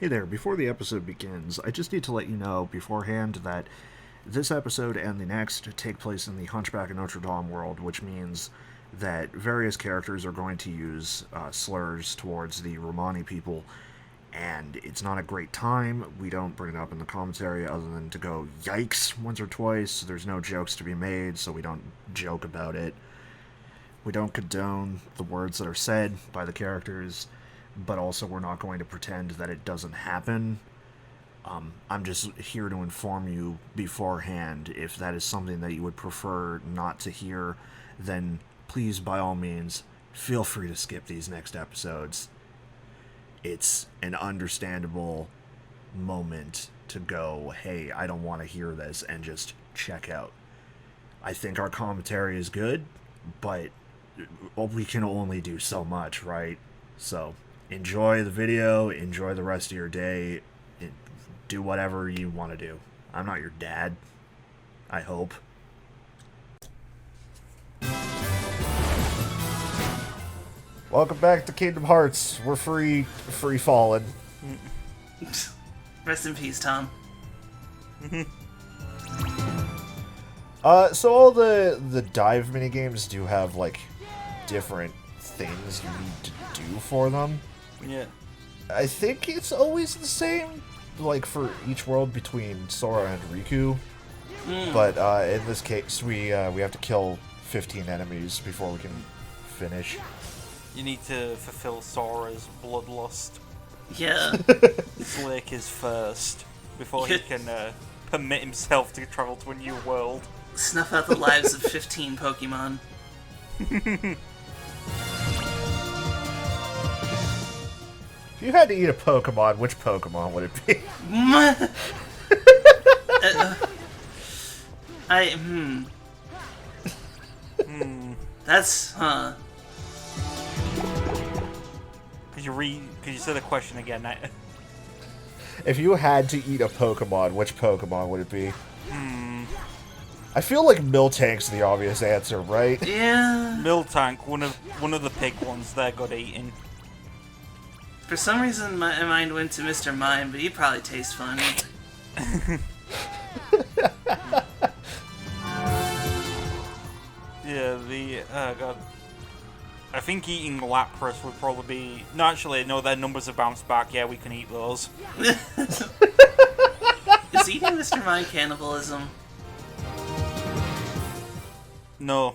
Hey there, before the episode begins, I just need to let you know beforehand that this episode and the next take place in the Hunchback of Notre Dame world, which means that various characters are going to use slurs towards the Romani people, and it's not a great time. We don't bring it up in the commentary other than to go, yikes, once or twice. There's no jokes to be made, so we don't joke about it. We don't condone the words that are said by the characters, but also we're not going to pretend that it doesn't happen. I'm just here to inform you beforehand. If that is something that you would prefer not to hear, then please, by all means, feel free to skip these next episodes. It's an understandable moment to go, hey, I don't want to hear this, and just check out. I think our commentary is good, but we can only do so much, right? So enjoy the video, enjoy the rest of your day, do whatever you want to do. I'm not your dad, I hope. Welcome back to Kingdom Hearts. We're free falling. Rest in peace, Tom. So all the dive minigames do have, like, different things you need to do for them. Yeah. I think it's always the same, like, for each world between Sora and Riku. But in this case, we have to kill 15 enemies before we can finish. You need to fulfill Sora's bloodlust. Yeah. Slake is first, before he can permit himself to travel to a new world. Snuff out the lives of 15 Pokemon. If you had to eat a Pokemon, which Pokemon would it be? That's, Could you say the question again? If you had to eat a Pokemon, which Pokemon would it be? I feel like Miltank's the obvious answer, right? yeah. Miltank, one of the pig ones, they're good eating. For some reason, my mind went to Mr. Mime, but he probably tastes funny. Yeah, God. I think eating Lapras would probably be... No, actually, no, their numbers have bounced back. Yeah, we can eat those. Is eating Mr. Mime cannibalism? No.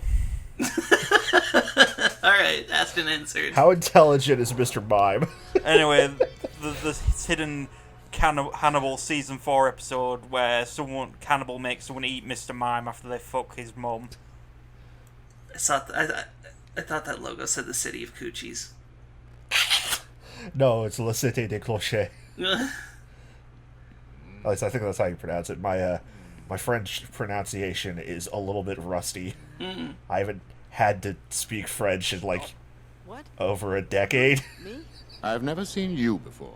Alright, asked and answered. How intelligent is Mr. Mime? Anyway, the hidden Hannibal Season 4 episode where Cannibal makes someone eat Mr. Mime after they fuck his mum. I thought that logo said the city of Coochies. No, it's La Cité des Clochers. At least I think that's how you pronounce it. My French pronunciation is a little bit rusty. I haven't had to speak French in, like, over a decade. Me? I've never seen you before.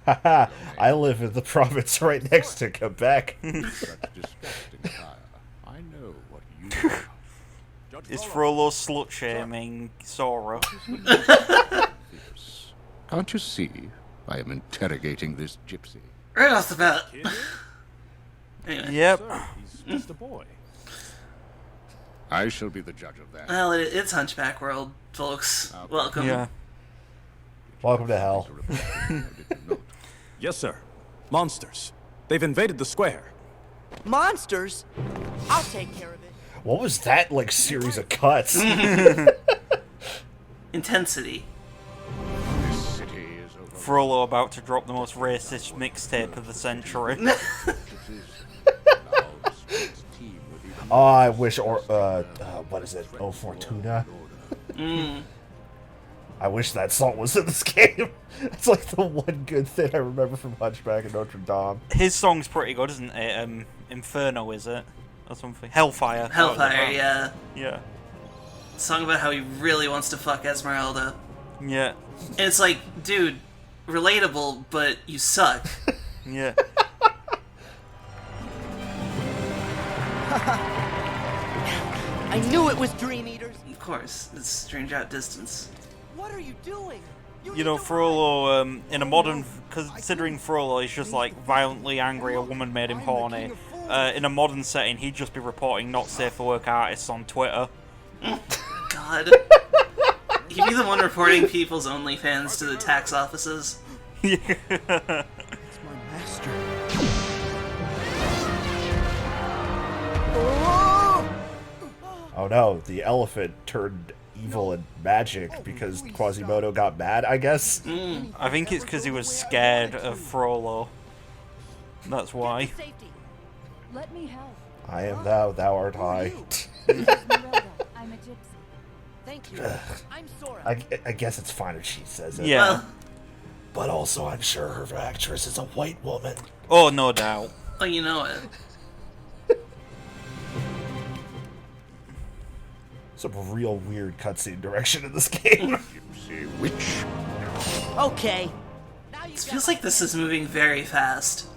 Haha, I live in the province right next to Quebec. Such disgusting fire. I know what you are. Is Frollo slut-shaming Sora? Phoebus. Can't you see I am interrogating this gypsy? Right off the bat. Anyway. Yep. He's just a boy. I shall be the judge of that. Well, it's Hunchback World, folks. Welcome. Yeah. Welcome to hell. Yes, sir. Monsters. They've invaded the square. Monsters? I'll take care of it. What was that, like, series of cuts? Intensity. This city is over. Frollo about to drop the most racist mixtape of the century. Oh, I wish, what is it? Oh, Fortuna? I wish that song was in this game. That's like the one good thing I remember from Hunchback of Notre Dame. His song's pretty good, isn't it? Inferno, is it? Or something. Hellfire. Hellfire, yeah. Yeah. Song about how he really wants to fuck Esmeralda. Yeah. And it's like, dude, relatable, but you suck. Yeah. I knew it was Dream Eaters. Of course, it's Stranger Out Distance. What are you doing? you know, Frollo, in a modern, considering Frollo is just like violently angry, a woman made him horny. In a modern setting, he'd just be reporting not safe for work artists on Twitter. God. He'd be the one reporting people's OnlyFans to the tax offices. It's my master. Oh no, the elephant turned evil and magic because Quasimodo got mad, I guess. I think it's because he was scared of Frollo. That's why. Let me help. I am thou, thou art I. Esmeralda, I'm a gypsy. Thank you. I'm Sora. I guess it's fine if she says it. Yeah. Well, But also, I'm sure her actress is a white woman. Oh, no doubt. well, you know it. Some real weird cutscene direction in this game. Okay. Now you It feels like this is moving very fast.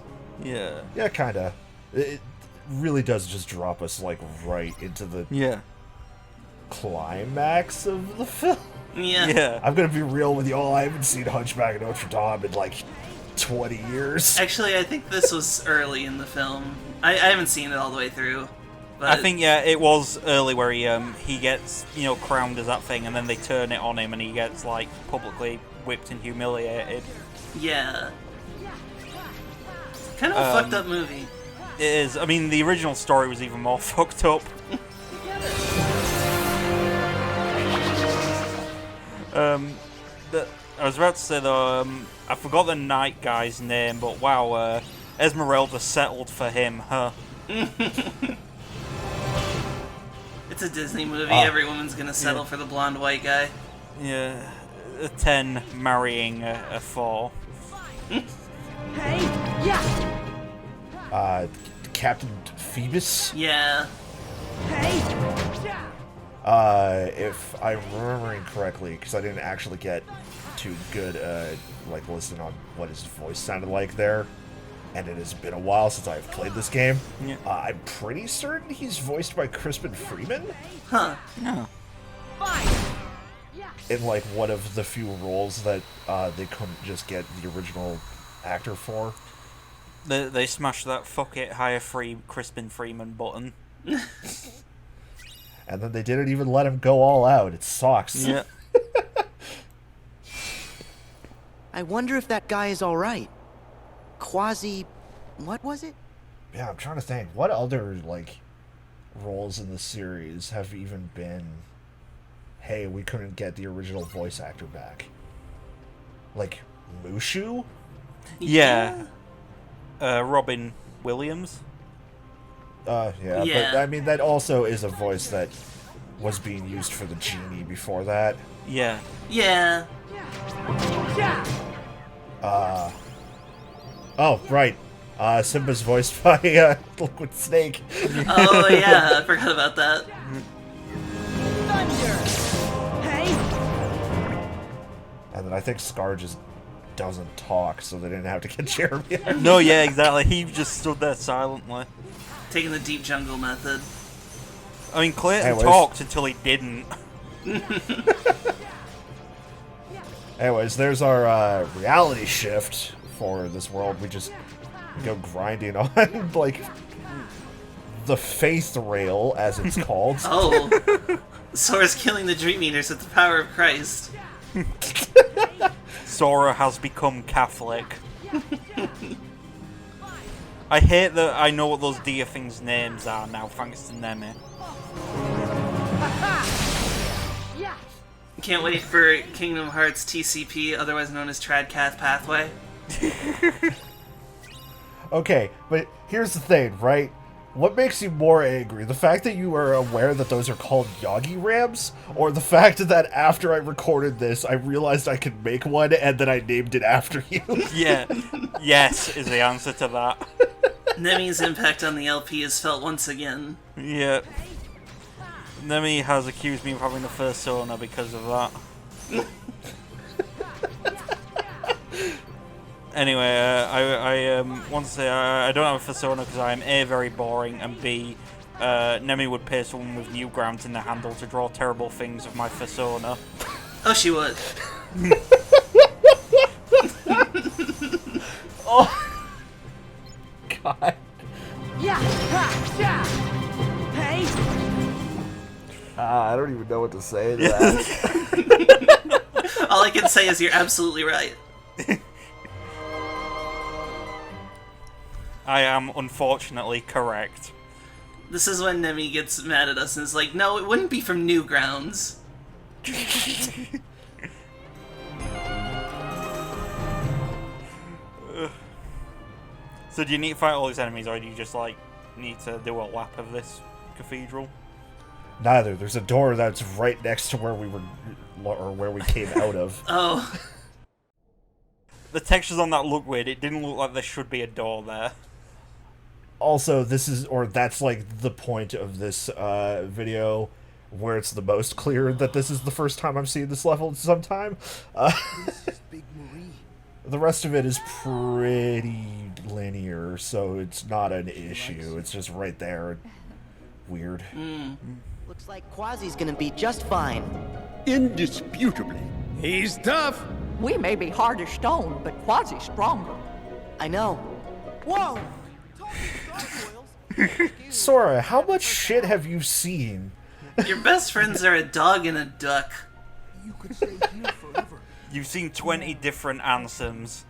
Yeah. Yeah, kinda. It really does just drop us, like, right into the Yeah. climax of the film. Yeah. Yeah. I'm gonna be real with y'all, I haven't seen Hunchback of Notre Dame in, like, 20 years. Actually, I think this was early in the film. I haven't seen it all the way through. But I think, yeah, it was early where he gets, you know, crowned as that thing, and then they turn it on him, and he gets, like, publicly whipped and humiliated. Yeah. Kind of a fucked up movie. It is. I mean, the original story was even more fucked up. I was about to say, though, I forgot the night guy's name, but wow, Esmeralda settled for him, huh? It's a Disney movie. Every woman's gonna settle for the blonde white guy. Yeah. A 10 marrying a 4. Hey. Yeah. Captain Phoebus? Yeah. Hey. If I'm remembering correctly, because I didn't actually get too good, like, listen on what his voice sounded like there, and it has been a while since I've played this game. Yeah. I'm pretty certain he's voiced by Crispin Freeman Huh. Yeah. in, like, one of the few roles that they couldn't just get the original actor for. They smashed that fuck it, hire free Crispin Freeman button. And then they didn't even let him go all out. It sucks. Yeah. I wonder if that guy is all right. What was it? Yeah, I'm trying to think. What other, like, roles in the series have even been, hey, we couldn't get the original voice actor back? Like, Mushu? Yeah. Robin Williams. Yeah, Yeah. but, I mean, that also is a voice that was being used for the genie before that. Yeah. Yeah. Oh, right. Simba's voiced by, Liquid Snake. Oh yeah, I forgot about that. Thunder. Hey. And then I think Scar just doesn't talk, so they didn't have to get Jeremy. No, yeah, exactly. He just stood there silently. Taking the deep jungle method. I mean, Clayton Anyways. talked until he didn't. Anyways, there's our reality shift for this world. We just go grinding on, like, the faith rail, as it's called. Oh. Sora's killing the Dream Eaters with the power of Christ. Sora has become Catholic. I hate that I know what those deer things' names are now, thanks to Nemi. Can't wait for Kingdom Hearts TCP, otherwise known as Tradcath Pathway. Okay, but here's the thing, right? What makes you more angry? The fact that you are aware that those are called Yogi Rams? Or the fact that after I recorded this, I realized I could make one and then I named it after you? Yeah. Yes is the answer to that. Nemi's impact on the LP is felt once again. Yeah. Nemi has accused me of having a persona because of that. Anyway, I want to say I don't have a persona because I am A, very boring, and B, Nemi would pay someone with Newgrounds in the handle to draw terrible things of my persona. Oh, she would. Oh! God. Yeah! Ha! Yeah! Hey! I don't even know what to say to that. All I can say is you're absolutely right. I am unfortunately correct. This is when Nemi gets mad at us and is like, no, it wouldn't be from Newgrounds. So do you need to fight all these enemies, or do you just, like, need to do a lap of this cathedral? Neither. There's a door that's right next to where we were, or where we came out of. Oh. The textures on that look weird. It didn't look like there should be a door there. Also, that's like the point of this video, where it's the most clear that this is the first time I'm seeing this level in some time. The rest of it is pretty linear, so it's not an issue. It's just right there. Weird. Looks like Quasi's gonna be just fine. Indisputably. He's tough. We may be hard as stone, but Quasi's stronger. I know. Whoa! Sora, how much shit have you seen? Your best friends are a dog and a duck. You could stay here forever. You've seen 20 different anthems.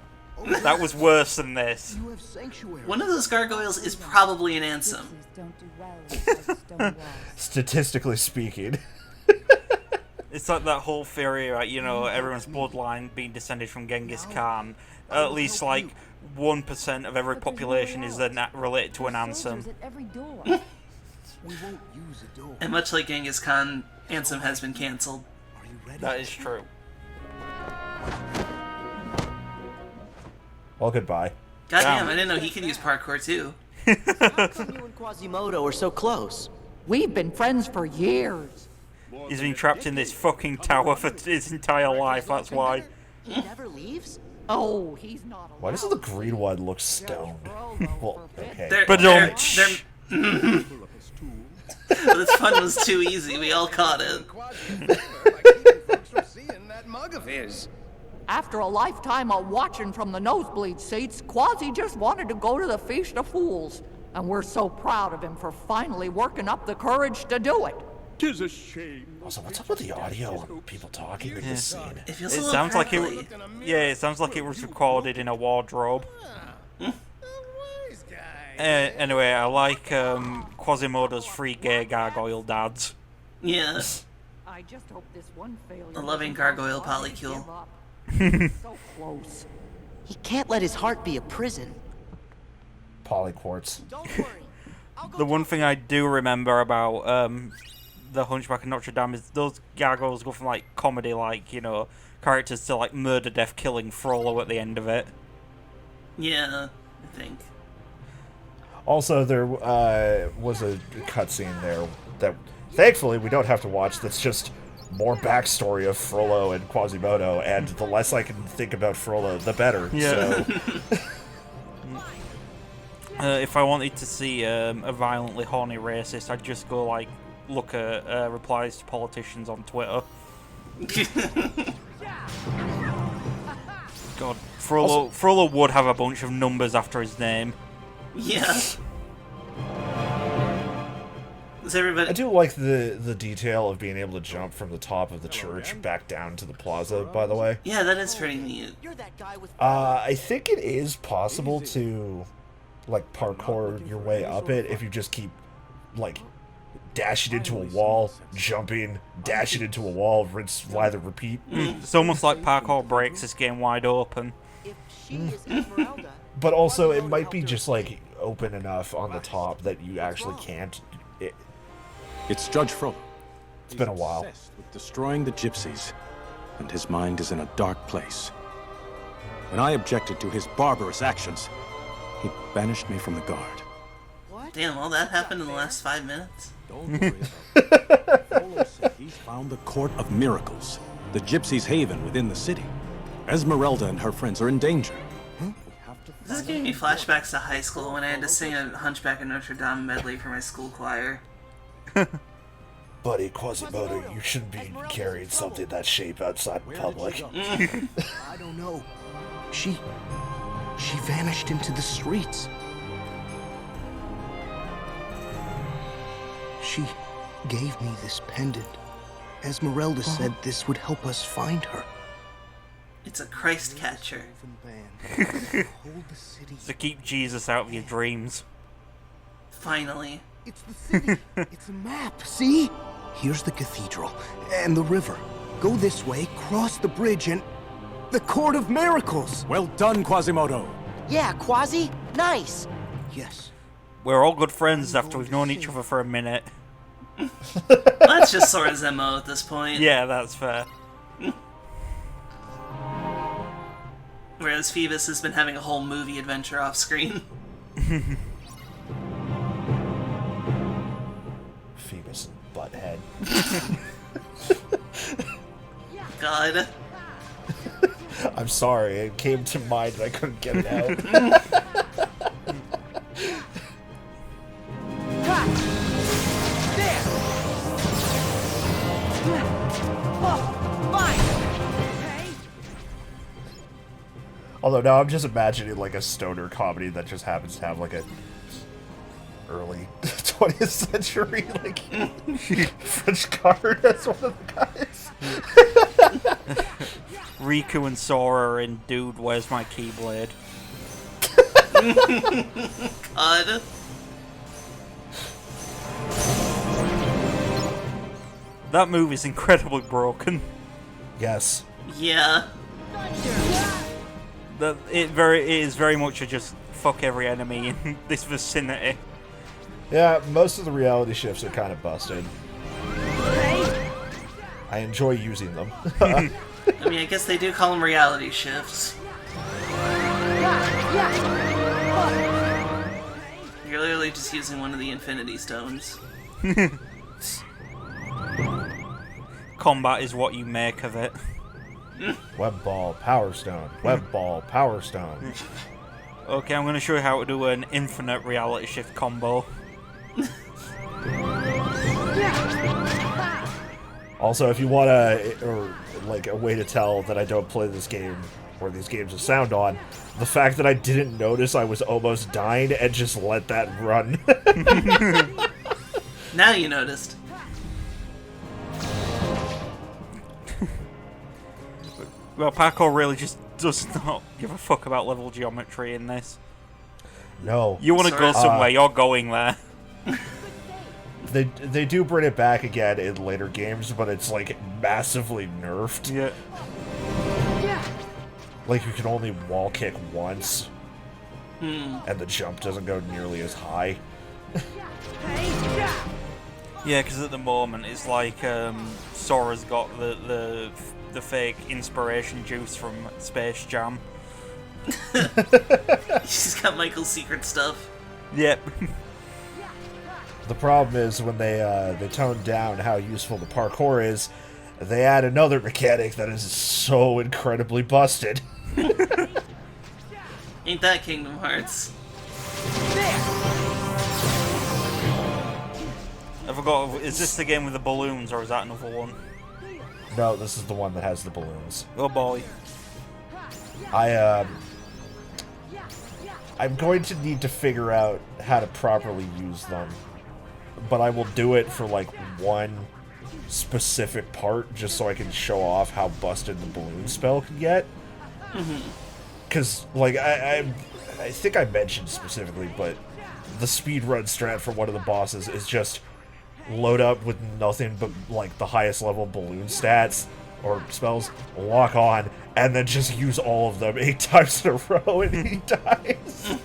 That was worse than this. You have sanctuary. One of those gargoyles is probably an ansem. Gypsies don't do well inside stone walls. Statistically speaking. It's like that whole theory, right? You know, everyone's bloodline being descended from Genghis Khan. At least, like, 1% of every population is then related to an ansem. Soldiers at every door. We won't use a door. And much like Genghis Khan, ansem has been cancelled. Are you ready? That is true. Well, goodbye. Goddamn, I didn't know he could use parkour too. How come you and Quasimodo are so close? We've been friends for years. He's been trapped in this fucking tower for his entire life, that's why. He never leaves? Oh, he's not allowed. Why doesn't the green one look stoned? Well, okay. This fun was too easy. We all caught it. After a lifetime of watching from the nosebleed seats, Quasi just wanted to go to the Feast of Fools. And we're so proud of him for finally working up the courage to do it. 'Tis a shame. Also, what's up with the audio and people talking in this scene? It feels It a little sounds like crackly. it sounds like it was recorded in a wardrobe. Anyway, I like Quasimodo's three gay gargoyle dads. Yeah. I just hope this one failure. A loving gargoyle polycule. So close. He can't let his heart be a prison. Polyquartz. Don't worry. The one thing I do remember about the Hunchback of Notre Dame is those gargoyles go from like comedy, like, you know, characters to like murder, death, killing Frollo at the end of it. Yeah, I think. Also, there was a cutscene there that, thankfully, we don't have to watch. That's just more backstory of Frollo and Quasimodo, and the less I can think about Frollo, the better. Yeah. So. If I wanted to see a violently horny racist, I'd just go like look at replies to politicians on Twitter. God, Frollo would have a bunch of numbers after his name. Yeah. Is everybody? I do like the detail of being able to jump from the top of the church back down to the plaza, by the way. Yeah, that is pretty neat. You're that guy with I think it is possible to, like, parkour your way up it if you just keep, like, dashing into a wall, jumping, dashing into a wall, rinse, lather, repeat. It's almost like parkour breaks this game wide open. If she is Esmeralda. But also, it might be just, like, open enough on the top that you actually can't. It's Judge Frollo. It's been a while. Obsessed with destroying the gypsies, and his mind is in a dark place. When I objected to his barbarous actions, he banished me from the guard. Damn, all that happened in the last 5 minutes? Don't worry about it. Frollo said he's found the Court of Miracles, the gypsies' haven within the city. Esmeralda and her friends are in danger. We have to This is giving me flashbacks to high school when I had to sing a Hunchback of Notre Dame medley for my school choir. Buddy, Quasimodo, you shouldn't be carrying something that shape outside in public. I don't know. She She vanished into the streets. She gave me this pendant. Esmeralda said this would help us find her. It's a Christ catcher. To keep Jesus out of your dreams. Finally. It's the city. It's a map, see? Here's the cathedral and the river. Go this way, cross the bridge, and the Court of Miracles. Well done, Quasimodo. Yeah, Quasi. Nice. Yes. We're all good friends after we've known each other for a minute. That's just Sora's MO at this point. Yeah, that's fair. Whereas Phoebus has been having a whole movie adventure off screen. Phoebus and Butthead. God. I'm sorry, it came to mind and I couldn't get it out. Although now I'm just imagining like a stoner comedy that just happens to have like a early 20th century like French card as one of the guys. Riku and Sora and Dude, Where's My Keyblade? God. That movie's incredibly broken. Yes. Yeah. It is very much a just fuck every enemy in this vicinity. Yeah, most of the reality shifts are kind of busted. I enjoy using them. I mean, I guess they do call them reality shifts. You're literally just using one of the Infinity Stones. Combat is what you make of it. Web ball, power stone. Web ball, power stone. Okay, I'm going to show you how to do an infinite reality shift combo. Also, if you want or like a way to tell that I don't play this game or these games with sound on, the fact that I didn't notice I was almost dying and just let that run. Now you noticed. Well, parkour really just does not give a fuck about level geometry in this. No. You want to go somewhere, you're going there. They do bring it back again in later games, but it's like massively nerfed. Yeah. Like you can only wall kick once, and the jump doesn't go nearly as high. Yeah, because at the moment it's like Sora's got the fake inspiration juice from Space Jam. She's got Michael's secret stuff. Yep. The problem is when they tone down how useful the parkour is, they add another mechanic that is so incredibly busted. Ain't that Kingdom Hearts? I forgot, is this the game with the balloons or is that another one? No, this is the one that has the balloons. Oh boy. I'm going to need to figure out how to properly use them, but I will do it for like one specific part just so I can show off how busted the balloon spell can get. Because like I think I mentioned specifically, but the speedrun strat for one of the bosses is just load up with nothing but like the highest level balloon stats or spells, lock on, and then just use all of them 8 times in a row and he dies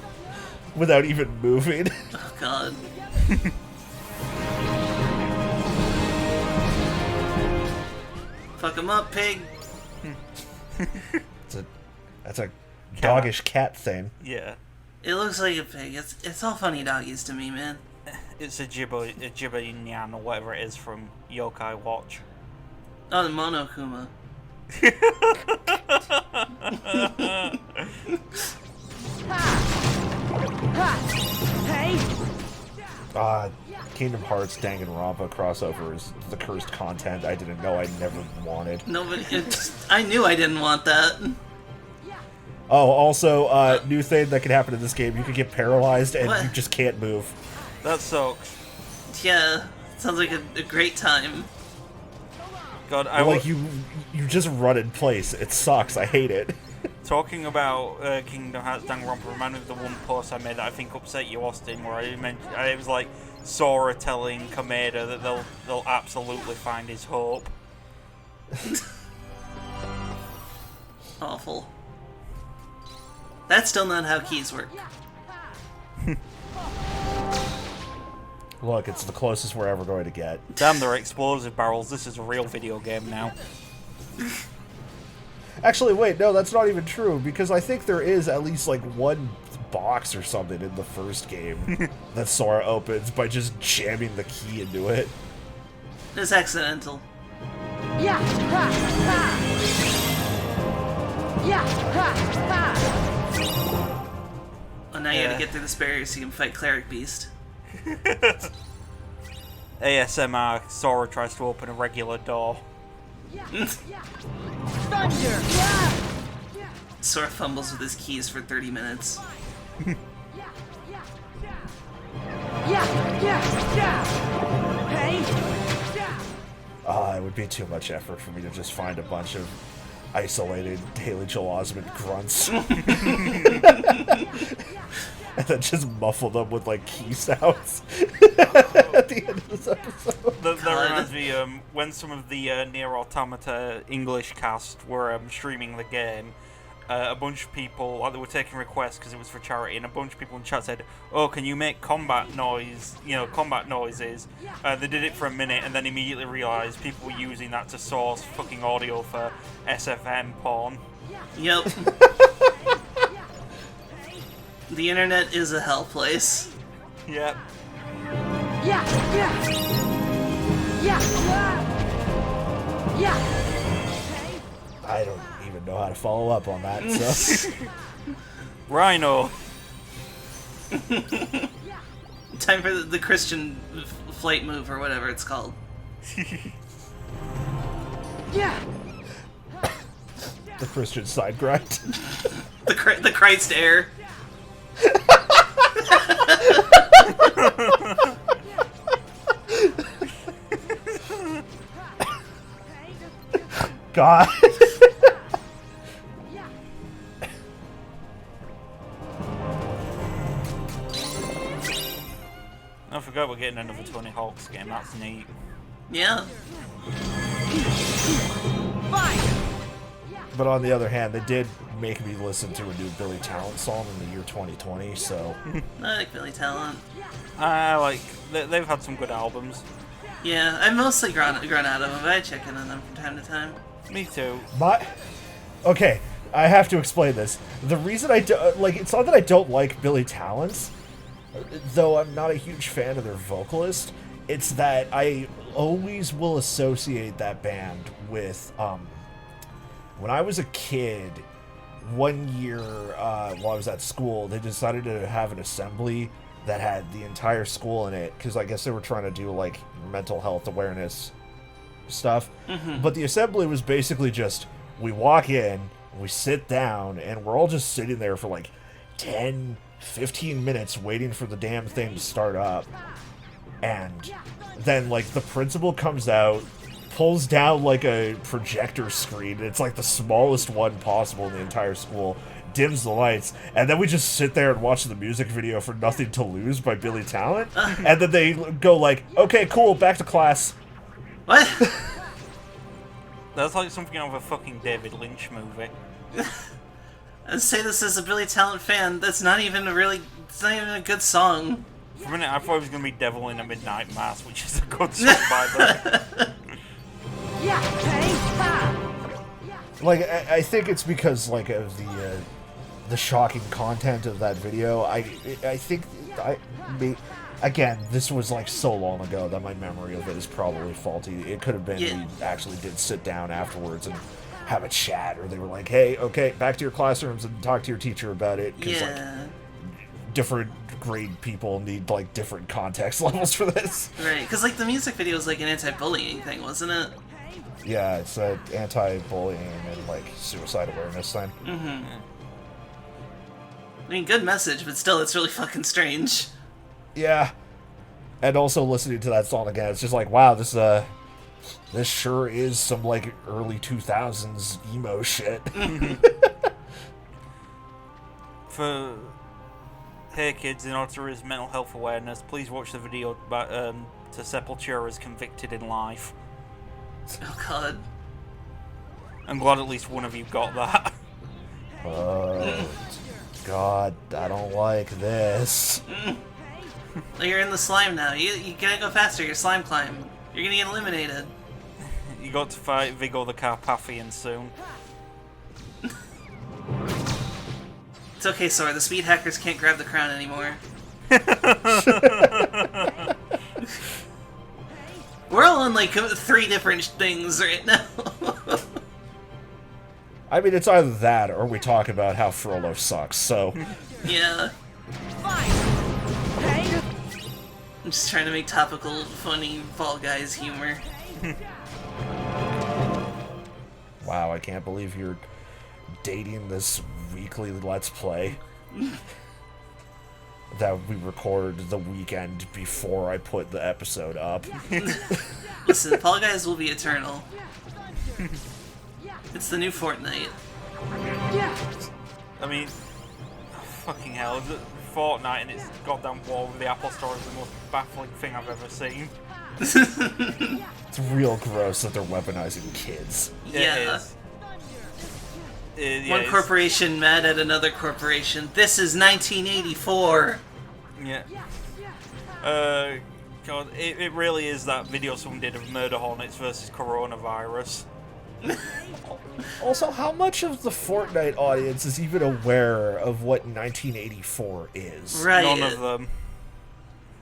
without even moving. Oh god. Fuck him up, pig. That's a doggish cat thing. Yeah. It looks like a pig. It's all funny doggies to me, man. It's a Jibba or whatever it is from Yokai Watch. Oh, the Monokuma. Kingdom Hearts Danganronpa crossover is the cursed content I didn't know I never wanted. Nobody. I knew I didn't want that. Oh, also, new thing that can happen in this game: you can get paralyzed and What? you just can't move. That sucks. Yeah, sounds like a great time. God, I Like you just run in place. It sucks. I hate it. Talking about Kingdom Hearts Danganronpa reminded me of the one post I made that I think upset you, Austin, where it was like Sora telling Kameda that they'll absolutely find his hope. Awful. That's still not how keys work. Look, it's the closest we're ever going to get. Damn, they're explosive barrels. This is a real video game now. Actually, wait, no, that's not even true, because I think there is at least, like, one box or something in the first game that Sora opens by just jamming the key into it. It's accidental. Yeah! Ha! Ha! Yeah! Ha! Ha! Oh, now you Yeah. gotta get through this barrier so you can fight Cleric Beast. ASMR, Sora tries to open a regular door. Thunder! Yeah! Sora fumbles with his keys for 30 minutes. Yeah! Yeah! Yeah! Hey! It would be too much effort for me to just find a bunch of isolated Haley Joel Osment grunts. And then just muffle them with, like, key sounds at the end of this episode. That reminds me, when some of the Nier Automata English cast were streaming the game, a bunch of people, like, they were taking requests because it was for charity, and a bunch of people in chat said, "Oh, can you make combat noises?" They did it for a minute, and then immediately realised people were using that to source fucking audio for SFM porn. Yep. The internet is a hell place. Yep. Yeah! Yeah! Yeah! Yeah! I don't even know how to follow up on that, so... Rhino. Time for the Christian flight move or whatever it's called. Yeah! The Christian side grind. The Christ air. God. I forgot we're getting another Tony Hawk's game. That's neat. Yeah. But on the other hand, they did make me listen to a new Billy Talent song in the year 2020, so... I like Billy Talent. They've had some good albums. Yeah, I've mostly grown out of them, but I check in on them from time to time. Me too. Okay, I have to explain this. The reason I it's not that I don't like Billy Talents, though I'm not a huge fan of their vocalist. It's that I always will associate that band with, when I was a kid, one year, while I was at school, they decided to have an assembly that had the entire school in it, because I guess they were trying to do, like, mental health awareness stuff. Mm-hmm. But the assembly was basically just, we walk in, we sit down, and we're all just sitting there for, like, 10, 15 minutes waiting for the damn thing to start up. And then, like, the principal comes out, pulls down, like, a projector screen, and it's, like, the smallest one possible in the entire school, dims the lights, and then we just sit there and watch the music video for Nothing to Lose by Billy Talent, and then they go like, okay, cool, back to class. What? That's like something out of a fucking David Lynch movie. I'd say this as a Billy Talent fan. That's not even it's not even a good song. For a minute, I thought it was going to be Devil in a Midnight Mass, which is a good song by them. Yeah! Hey! Ha! Like, I think it's because, like, of the shocking content of that video. I think, again, this was, like, so long ago that my memory of it is probably faulty. It could have been we actually did sit down afterwards and have a chat, or they were like, hey, okay, back to your classrooms and talk to your teacher about it, because, like, different grade people need, like, different context levels for this. Right, because, like, the music video was, like, an anti-bullying thing, wasn't it? Yeah, it's an anti-bullying and, like, suicide awareness thing. Mm-hmm. mean, good message, but still, it's really fucking strange. Yeah. And also listening to that song again, it's just like, wow, this sure is some, like, early 2000s emo shit. Hey kids, in order to raise mental health awareness, please watch the video about, to Sepultura's Convicted in Life. Oh god. I'm glad at least one of you got that. God, I don't like this. Well, you're in the slime now. You gotta go faster. Your slime climb. You're gonna get eliminated. You got to fight Vigor the Carpathian soon. It's okay, Sora. The speed hackers can't grab the crown anymore. We're all on, like, 3 different things right now. I mean, it's either that or we talk about how Frollo sucks, so... Yeah. I'm just trying to make topical, funny Fall Guys humor. Wow, I can't believe you're dating this weekly Let's Play that we record the weekend before I put the episode up. Listen, Fall Guys will be eternal. It's the new Fortnite. I mean, fucking hell, Fortnite and its goddamn war with the Apple Store is the most baffling thing I've ever seen. It's real gross that they're weaponizing kids. Yeah. Yeah, One corporation mad at another corporation. This is 1984. Yeah. God, it really is that video someone did of Murder Hornets versus Coronavirus. Also, how much of the Fortnite audience is even aware of what 1984 is? Right. None of them.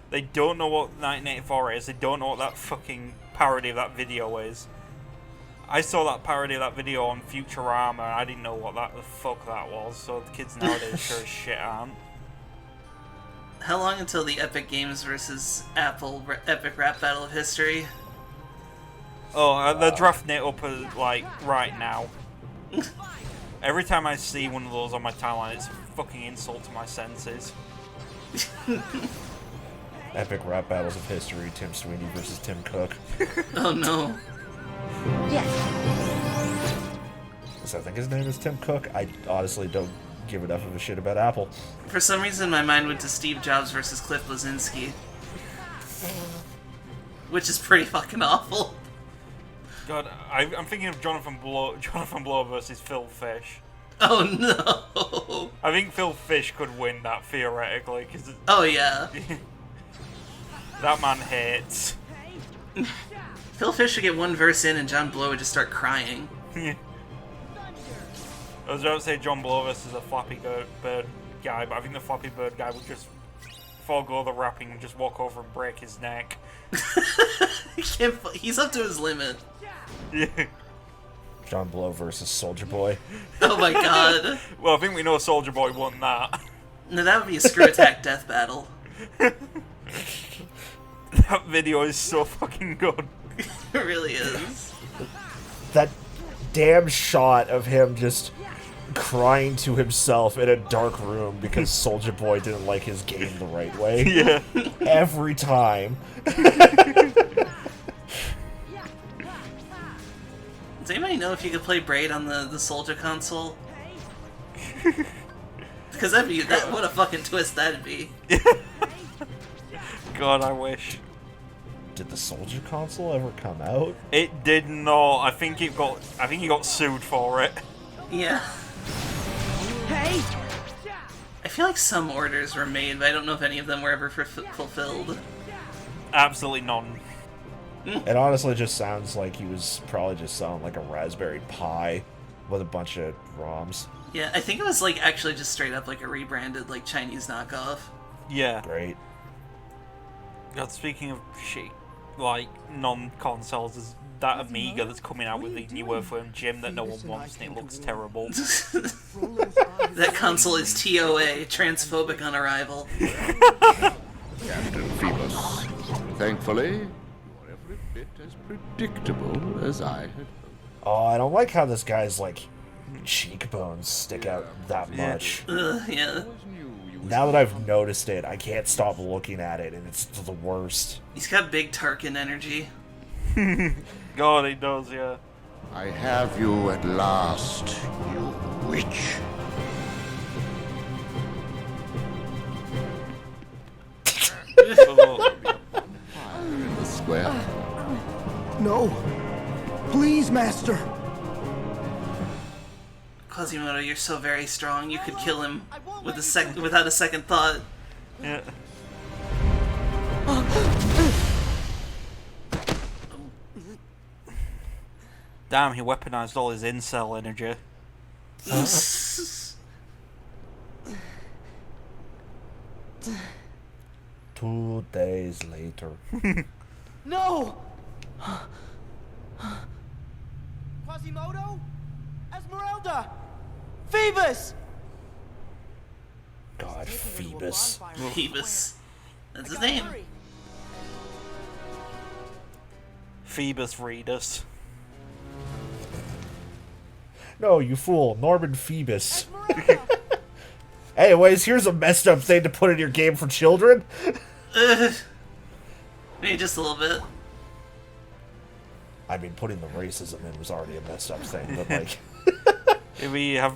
They don't know what 1984 is. They don't know what that fucking parody of that video is. I saw that parody of that video on Futurama, and I didn't know what the fuck that was, so the kids nowadays sure as shit aren't. How long until the Epic Games versus Apple Epic Rap Battle of History? Oh, they're drafting it up like right now. Every time I see one of those on my timeline, it's a fucking insult to my senses. Epic Rap Battles of History, Tim Sweeney versus Tim Cook. Oh no. I think his name is Tim Cook. I honestly don't give enough of a shit about Apple. For some reason, my mind went to Steve Jobs versus Cliff Bleszinski. Which is pretty fucking awful. God, I'm thinking of Jonathan Blow versus Phil Fish. Oh no! I think Phil Fish could win that theoretically, because oh yeah, that man hates. Phil Fish would get one verse in, and John Blow would just start crying. I was about to say John Blow versus a Flappy Bird guy, but I think the Flappy Bird guy would just forego the rapping and just walk over and break his neck. He's up to his limit. Yeah. John Blow versus Soldier Boy. Oh my god. Well, I think we know Soldier Boy won that. No, that would be a screw attack death battle. That video is so fucking good. It really is. That damn shot of him just crying to himself in a dark room because Soldier Boy didn't like his game the right way. Yeah. Every time. Does anybody know if you could play Braid on the Soldier console? Because what a fucking twist that'd be. God, I wish. Did the Soldier console ever come out? It did not. I think he got sued for it. Yeah. Hey! I feel like some orders were made, but I don't know if any of them were ever fulfilled. Absolutely none. It honestly just sounds like he was probably just selling like a Raspberry Pi with a bunch of ROMs. Yeah, I think it was like actually just straight up like a rebranded like Chinese knockoff. Yeah. Great. God, speaking of shit, like non-consoles, is that Amiga that's coming out with the new Earthworm Jim that no one wants and it looks terrible. That console is TOA, transphobic on arrival. Captain Phoebus. Thankfully, you are every bit as predictable as I had hoped. Oh, I don't like how this guy's like cheekbones stick out that much. Yeah. Was new Now that I've noticed it, I can't stop looking at it, and it's the worst. He's got big Tarkin energy. God, he does, yeah. I have you at last, you witch. Oh, Fire in the square. No. Please, Master. Quasimodo, you're so very strong. You could kill him with without a second thought. yeah. Damn, he weaponized all his incel energy. 2 days later. No! Quasimodo? Esmeralda! Phoebus! God, Phoebus. Phoebus. That's his name. Phoebus Reedus. No, you fool. Norman Phoebus. Anyways, here's a messed up thing to put in your game for children. Maybe just a little bit. I mean, putting the racism in was already a messed up thing, but like... If we have,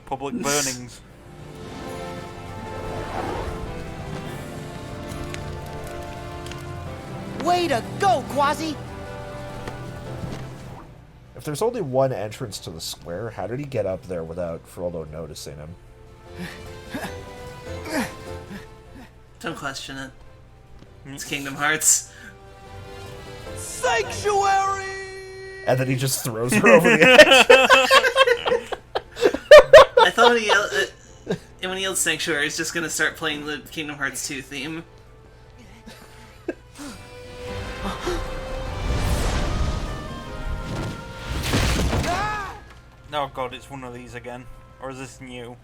public burnings. Way to go, Quasi! If there's only one entrance to the square, how did he get up there without Frodo noticing him? Don't question it. It's Kingdom Hearts. Sanctuary! And then he just throws her over the edge. I thought when he yelled Sanctuary, he's just gonna start playing the Kingdom Hearts 2 theme. Oh god, it's one of these again. Or is this new?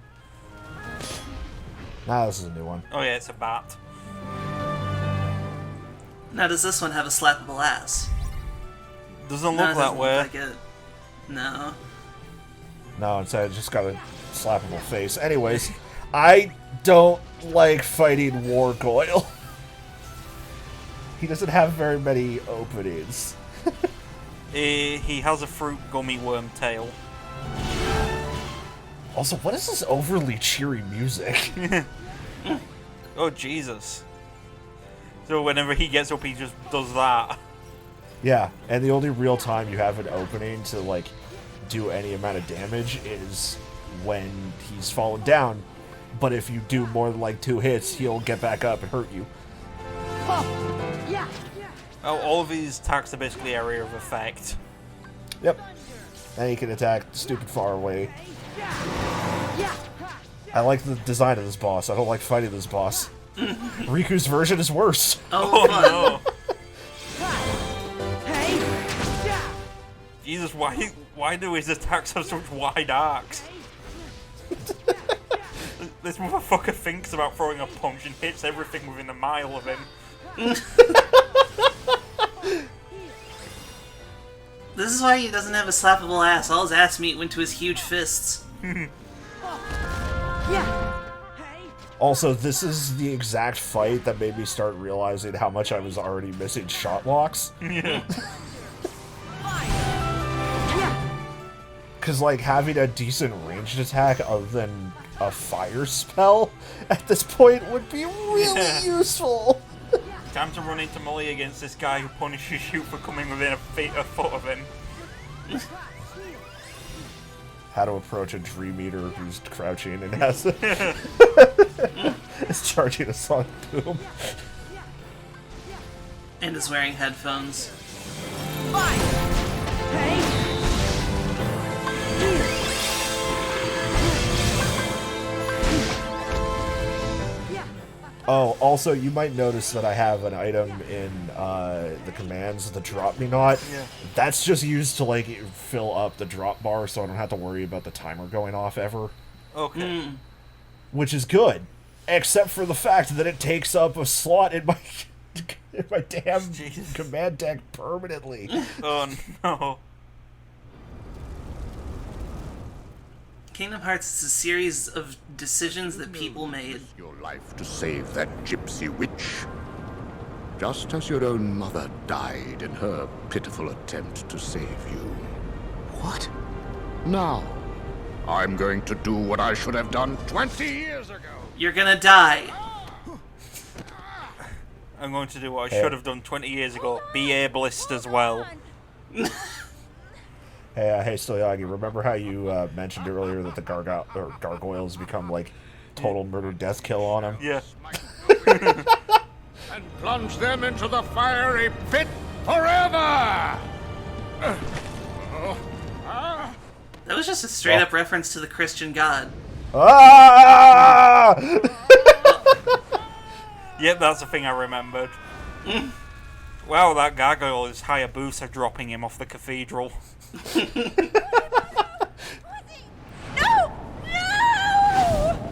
Nah, this is a new one. Oh yeah, it's a bat. Now, does this one have a slappable ass? Doesn't No, look it that doesn't way. look like it. No. No, instead, it just got a slappable face. Anyways, I don't like fighting Wargoyle. He doesn't have very many openings. He has a fruit gummy worm tail. Also, what is this overly cheery music? Oh Jesus. So whenever he gets up, he just does that. Yeah, and the only real time you have an opening to, like, do any amount of damage is when he's fallen down. But if you do more than, like, 2 hits, he'll get back up and hurt you. Oh, all of these attacks are basically area of effect. Yep. And he can attack stupid far away. I like the design of this boss. I don't like fighting this boss. Riku's version is worse. Oh, fun. No. Jesus, why do his attacks have such wide arcs? This motherfucker thinks about throwing a punch and hits everything within a mile of him. This is why he doesn't have a slappable ass. All his ass meat went to his huge fists. Also, this is the exact fight that made me start realizing how much I was already missing shot locks. Yeah. Because, like, having a decent ranged attack other than a fire spell at this point would be really useful. Time to run into Molly against this guy who punishes you for coming within a foot of him. How to approach a Dream Eater who's crouching and has is charging a sonic boom. And is wearing headphones. Oh, also, you might notice that I have an item in the commands, the Drop Me Not. Yeah. That's just used to, like, fill up the drop bar so I don't have to worry about the timer going off ever. Okay. Which is good. Except for the fact that it takes up a slot in my, in my damn Jesus. command deck permanently. Oh no. Kingdom Hearts is a series of decisions that people made. Your life to save that gypsy witch. Just as your own mother died in her pitiful attempt to save you. What? Now, I'm going to do what I should have done 20 years ago. You're gonna die. I'm going to do what I should have done 20 years ago. Be ableist as well. Hey, Stoyagi, remember how you mentioned earlier that the gargoyles become, like, total murder death kill on him? Yeah. And plunge them into the fiery pit forever! That was just a straight up reference to the Christian God. Ah! Yep, that's the thing I remembered. Wow, that gargoyle is Hayabusa dropping him off the cathedral. No! No!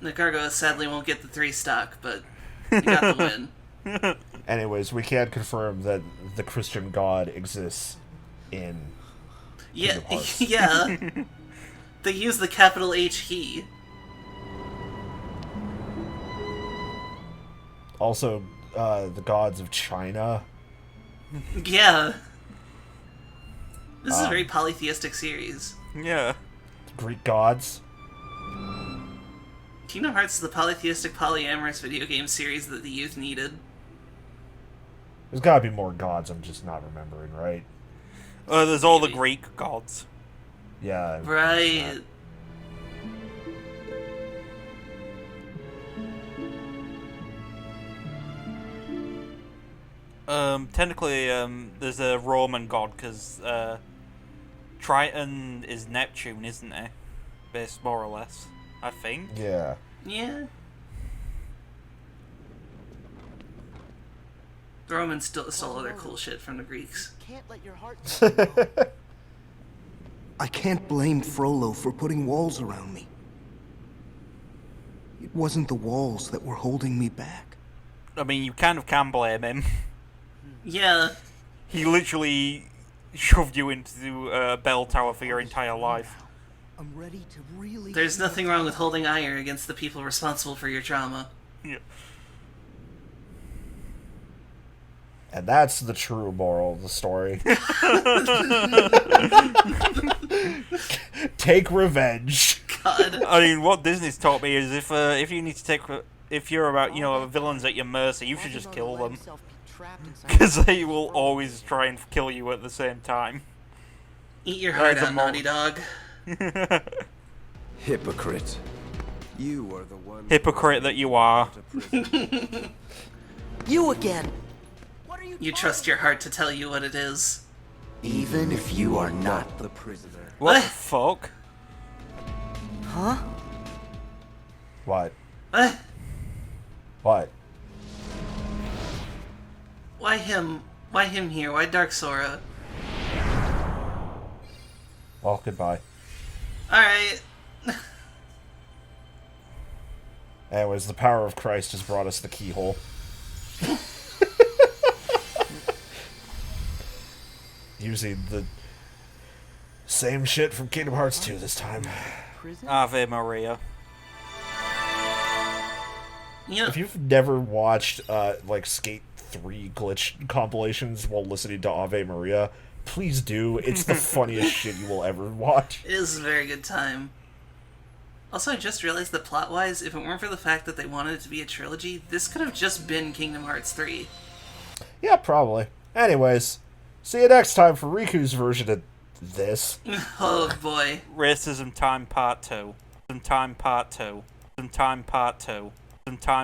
The gargoyle sadly won't get the 3 stock, but you got the win. Anyways, we can confirm that the Christian God exists in Yeah, Kingdom Hearts. yeah. They use the capital H he. Also, the gods of China. Yeah. This is a very polytheistic series. Yeah. Greek gods. Kingdom Hearts is the polytheistic, polyamorous video game series that the youth needed. There's gotta be more gods I'm just not remembering, right? There's all the Greek gods. Yeah. Right. Technically, there's a Roman god, because, Triton is Neptune, isn't he? Based more or less, I think. Yeah. Yeah. The Romans stole other cool shit from the Greeks. Can't let your heart. I can't blame Frollo for putting walls around me. It wasn't the walls that were holding me back. I mean, you kind of can blame him. Yeah. He literally shoved you into a bell tower for your entire life. I'm ready to really. There's nothing wrong with holding ire against the people responsible for your trauma. Yeah. And that's the true moral of the story. Take revenge. God. I mean, what Disney's taught me is if you need to take, if you're about, villains at your mercy, you should just kill them. Because they will always try and kill you at the same time. Eat your heart That's a out, Naughty Dog. Hypocrite. You are the one. Hypocrite that you are. You again. You trust your heart to tell you what it is. Even if you are not the prisoner. What the fuck? Huh? What? What? What? Why him? Why him here? Why Dark Sora? Well, goodbye. Alright. Anyways, the power of Christ has brought us the keyhole. Using the same shit from Kingdom Hearts 2 this time. Ave Maria. You know, If you've never watched, Skate 3 glitch compilations while listening to Ave Maria, please do. It's the funniest shit you will ever watch. it is a very good time. Also, I just realized that plot-wise, if it weren't for the fact that they wanted it to be a trilogy, this could have just been Kingdom Hearts 3. Yeah, probably. Anyways, see you next time for Riku's version of this. Oh boy. Racism time part 2. Some time part 2. Some time part 2. Some time